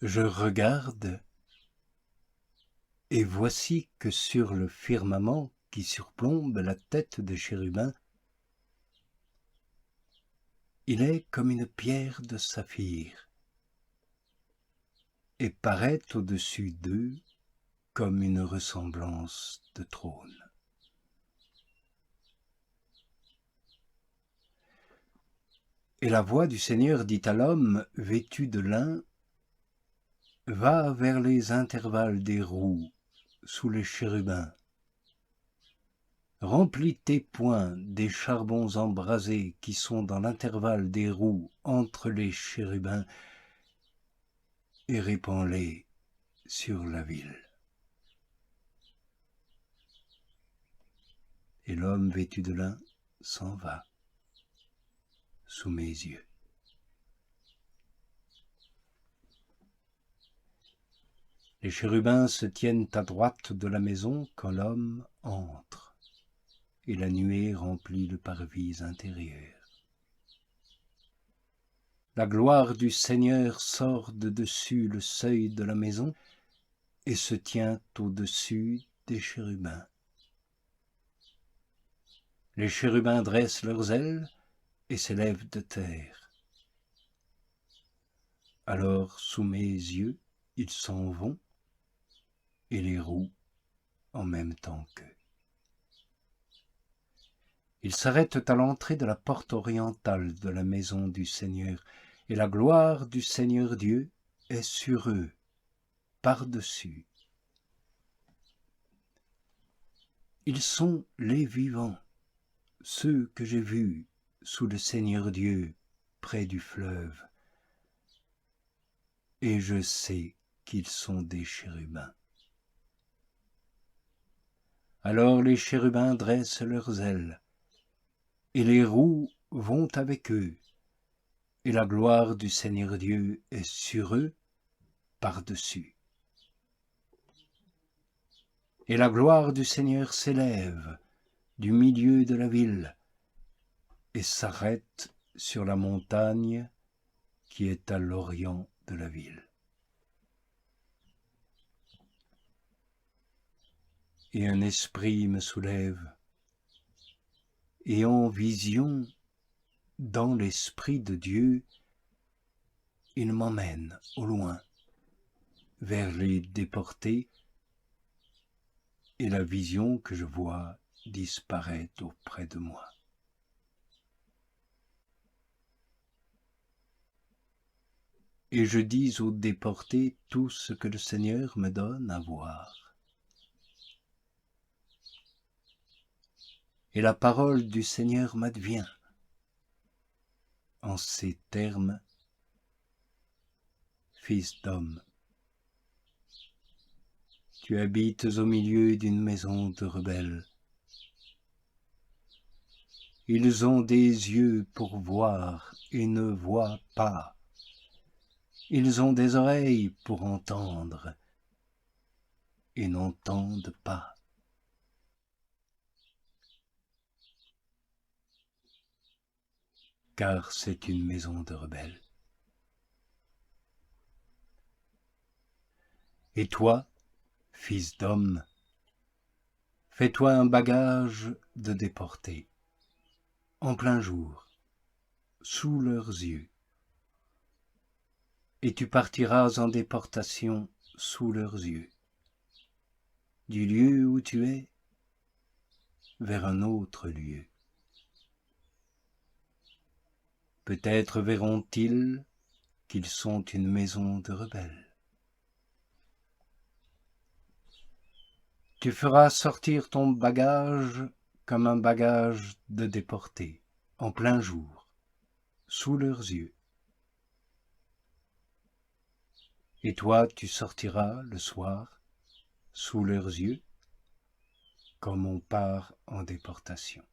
Je regarde, et voici que sur le firmament qui surplombe la tête des chérubins, il est comme une pierre de saphir, et paraît au-dessus d'eux comme une ressemblance de trône. Et la voix du Seigneur dit à l'homme vêtu de lin, « Va vers les intervalles des roues sous les chérubins. Remplis tes poings des charbons embrasés qui sont dans l'intervalle des roues entre les chérubins et répands-les sur la ville. » Et l'homme vêtu de lin s'en va sous mes yeux. Les chérubins se tiennent à droite de la maison quand l'homme entre, et la nuée remplit le parvis intérieur. La gloire du Seigneur sort de dessus le seuil de la maison et se tient au-dessus des chérubins. Les chérubins dressent leurs ailes et s'élèvent de terre. Alors, sous mes yeux, ils s'en vont, et les roues en même temps qu'eux. Ils s'arrêtent à l'entrée de la porte orientale de la maison du Seigneur, et la gloire du Seigneur Dieu est sur eux, par-dessus. Ils sont les vivants, ceux que j'ai vus sous le Seigneur Dieu près du fleuve, et je sais qu'ils sont des chérubins. Alors les chérubins dressent leurs ailes, et les roues vont avec eux, et la gloire du Seigneur Dieu est sur eux par-dessus. Et la gloire du Seigneur s'élève du milieu de la ville et s'arrête sur la montagne qui est à l'orient de la ville. Et un esprit me soulève, et en vision, dans l'esprit de Dieu, il m'emmène au loin, vers les déportés, et la vision que je vois disparaît auprès de moi. Et je dis aux déportés tout ce que le Seigneur me donne à voir. Et la parole du Seigneur m'advient en ces termes: Fils d'homme, tu habites au milieu d'une maison de rebelles. Ils ont des yeux pour voir et ne voient pas. Ils ont des oreilles pour entendre et n'entendent pas. Car c'est une maison de rebelles. Et toi, fils d'homme, fais-toi un bagage de déportés, en plein jour, sous leurs yeux, et tu partiras en déportation sous leurs yeux, du lieu où tu es vers un autre lieu. Peut-être verront-ils qu'ils sont une maison de rebelles. Tu feras sortir ton bagage comme un bagage de déportés, en plein jour, sous leurs yeux. Et toi, tu sortiras le soir, sous leurs yeux, comme on part en déportation.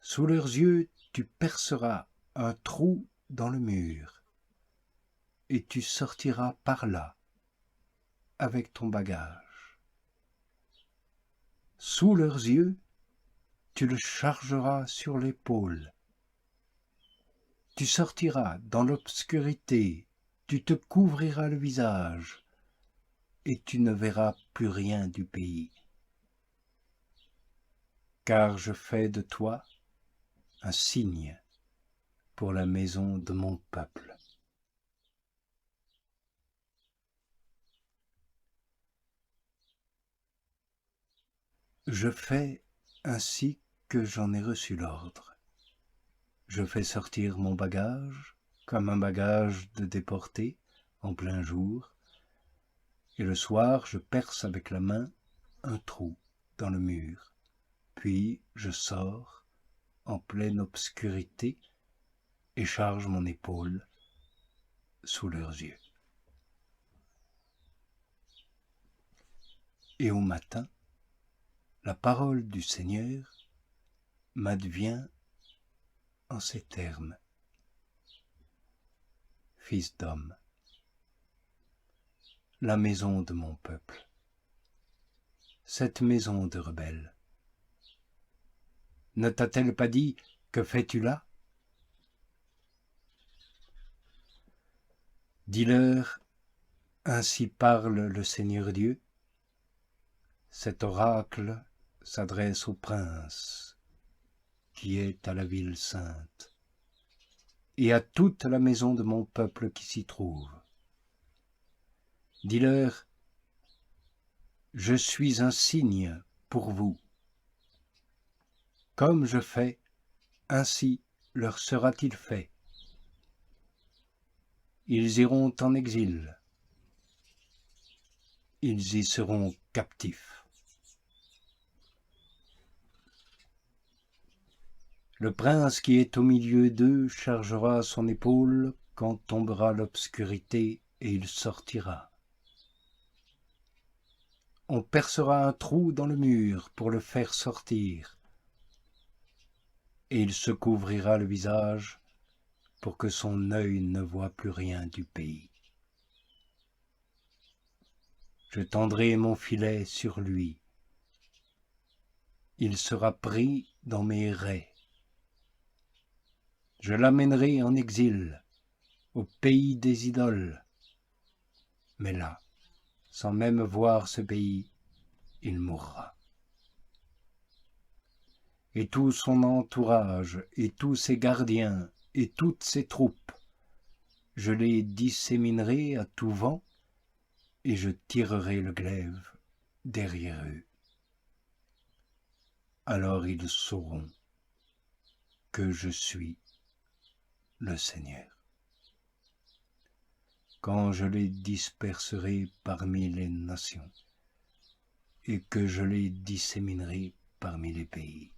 Sous leurs yeux, tu perceras un trou dans le mur, et tu sortiras par là, avec ton bagage. Sous leurs yeux, tu le chargeras sur l'épaule. Tu sortiras dans l'obscurité tu te couvriras le visage, et tu ne verras plus rien du pays. Car je fais de toi un signe pour la maison de mon peuple. Je fais ainsi que j'en ai reçu l'ordre. Je fais sortir mon bagage comme un bagage de déporté en plein jour, et le soir je perce avec la main un trou dans le mur, puis je sors en pleine obscurité et charge mon épaule sous leurs yeux. Et au matin, la parole du Seigneur m'advient en ces termes. Fils d'homme, la maison de mon peuple, cette maison de rebelles, ne t'a-t-elle pas dit « Que fais-tu là » Dis-leur, ainsi parle le Seigneur Dieu. Cet oracle s'adresse au prince qui est à la ville sainte et à toute la maison de mon peuple qui s'y trouve. Dis-leur, je suis un signe pour vous. Comme je fais, ainsi leur sera-t-il fait. Ils iront en exil. Ils y seront captifs. Le prince qui est au milieu d'eux chargera son épaule quand tombera l'obscurité et il sortira. On percera un trou dans le mur pour le faire sortir, et il se couvrira le visage pour que son œil ne voie plus rien du pays. Je tendrai mon filet sur lui. Il sera pris dans mes rets. Je l'amènerai en exil, au pays des idoles. Mais là, sans même voir ce pays, il mourra. Et tout son entourage, et tous ses gardiens, et toutes ses troupes, je les disséminerai à tout vent, et je tirerai le glaive derrière eux. Alors ils sauront que je suis le Seigneur. Quand je les disperserai parmi les nations, et que je les disséminerai parmi les pays.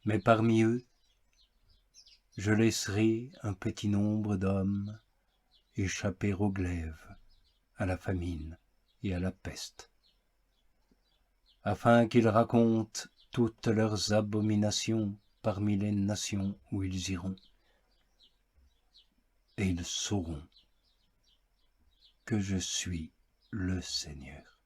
Mais parmi eux, je laisserai un petit nombre d'hommes échapper au glaive, à la famine et à la peste, afin qu'ils racontent toutes leurs abominations parmi les nations où ils iront, et ils sauront que je suis le Seigneur.